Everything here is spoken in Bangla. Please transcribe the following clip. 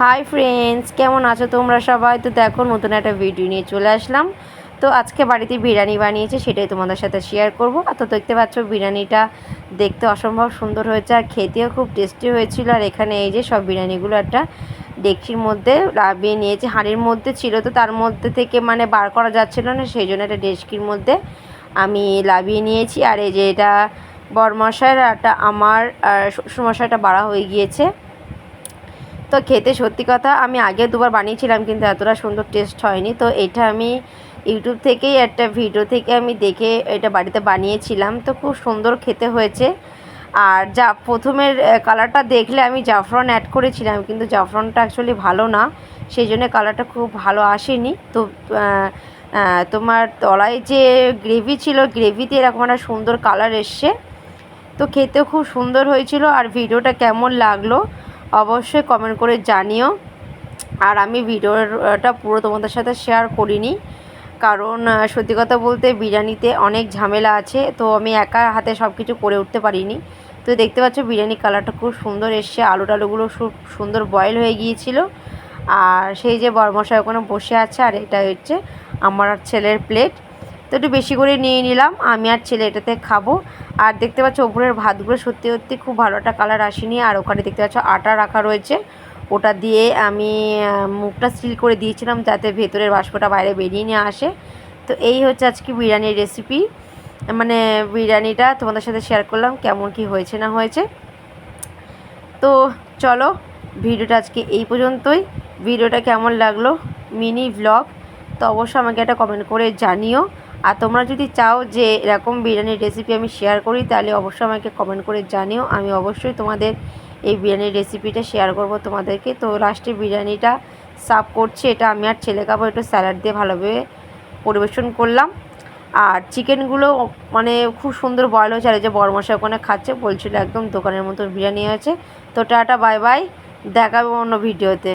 হাই ফ্রেন্ডস, কেমন আছো তোমরা সবাই? তো দেখো, নতুন একটা ভিডিও নিয়ে চলে আসলাম। তো আজকে বাড়িতে বিরিয়ানি বানিয়েছে, সেটাই তোমাদের সাথে শেয়ার করব। তো দেখতে পাচ্ছ বিরিয়ানিটা দেখতে অসম্ভব সুন্দর হয়েছে আর খেতেও খুব টেস্টি হয়েছিল। আর এখানে এই যে সব বিরিয়ানিগুলো একটা ডেকচির মধ্যে লাভিয়ে নিয়েছে, হাঁড়ির মধ্যে ছিল তো তার মধ্যে থেকে মানে বার করা যাচ্ছিল না, সেই জন্য একটা ডেকচির মধ্যে আমি লাভিয়ে নিয়েছি। আর এই যে এটা বরমশাইয়ের একটা আমার শ্বশুরমশাইটা বাড়া হয়ে গিয়েছে। তো খেতে সত্যি কথা আমি আগে দুবার বানিয়েছিলাম, কিন্তু এতটা সুন্দর টেস্ট হয়নি। তো এটা আমি ইউটিউব থেকেই একটা ভিডিও থেকে আমি দেখে এটা বাড়িতে বানিয়েছিলাম, তো খুব সুন্দর খেতে হয়েছে। আর যা প্রথমের কালারটা দেখলে আমি জাফরান অ্যাড করেছিলাম, কিন্তু জাফরানটা অ্যাকচুয়ালি ভালো না, সেই জন্য কালারটা খুব ভালো আসেনি। তো তোমার তলায় যে গ্রেভি ছিল, গ্রেভিতে এরকম একটা সুন্দর কালার এসছে। তো খেতেও খুব সুন্দর হয়েছিল। আর ভিডিওটা কেমন লাগলো অবশ্যই কমেন্ট করে জানিও। আর আমি ভিডিওটা পুরো তোমাদের সাথে শেয়ার করিনি, কারণ সত্যি কথা বলতে বিরিয়ানিতে অনেক ঝামেলা আছে, তো আমি একা হাতে সব কিছু করে উঠতে পারিনি। তো দেখতে পাচ্ছ বিরিয়ানি কালারটা খুব সুন্দর এসছে, টালুগুলো খুব সুন্দর বয়েল হয়ে গিয়েছিল। আর সেই যে বরমশাই ওখানে বসে আছে, আর এটা হচ্ছে আমার ছেলের প্লেট। তো একটু বেশি করে নিয়ে নিলাম, আমি আর ছেলে এটাতে খাবো। আর দেখতে পাচ্ছ ওপরের ভাতগুলো সত্যি সত্যি খুব ভালো একটা কালার আসেনি। আর ওখানে দেখতে পাচ্ছ আটা রাখা রয়েছে, ওটা দিয়ে আমি মুখটা সিল করে দিয়েছিলাম যাতে ভেতরের বাষ্পটা বাইরে বেরিয়ে নিয়ে আসে। তো এই হচ্ছে আজকে বিরিয়ানির রেসিপি, মানে বিরিয়ানিটা তোমাদের সাথে শেয়ার করলাম কেমন কি হয়েছে না হয়েছে। তো চলো, ভিডিওটা আজকে এই পর্যন্তই। ভিডিওটা কেমন লাগলো মিনি ভ্লগ, তো অবশ্যই আমাকে একটা কমেন্ট করে জানিও। আর তোমরা যদি চাও যে এরকম বিরিয়ানির রেসিপি আমি শেয়ার করি, তাহলে অবশ্যই আমাকে কমেন্ট করে জানিও, আমি অবশ্যই তোমাদের এই বিরিয়ানির রেসিপিটা শেয়ার করব তোমাদেরকে। তো লাস্টে বিরিয়ানিটা সার্ভ করছি, এটা আমি আর ছেলে খাবো, একটু স্যালাড দিয়ে ভালোভাবে পরিবেশন করলাম। আর চিকেনগুলো মানে খুব সুন্দর বয়েল হয়েছে। আর এই যে বরমশাই ওখানে খাচ্ছে, বলছিল একদম দোকানের মতো বিরিয়ানি হয়েছে। তো টাটা, বাই বাই, দেখাবো অন্য ভিডিওতে।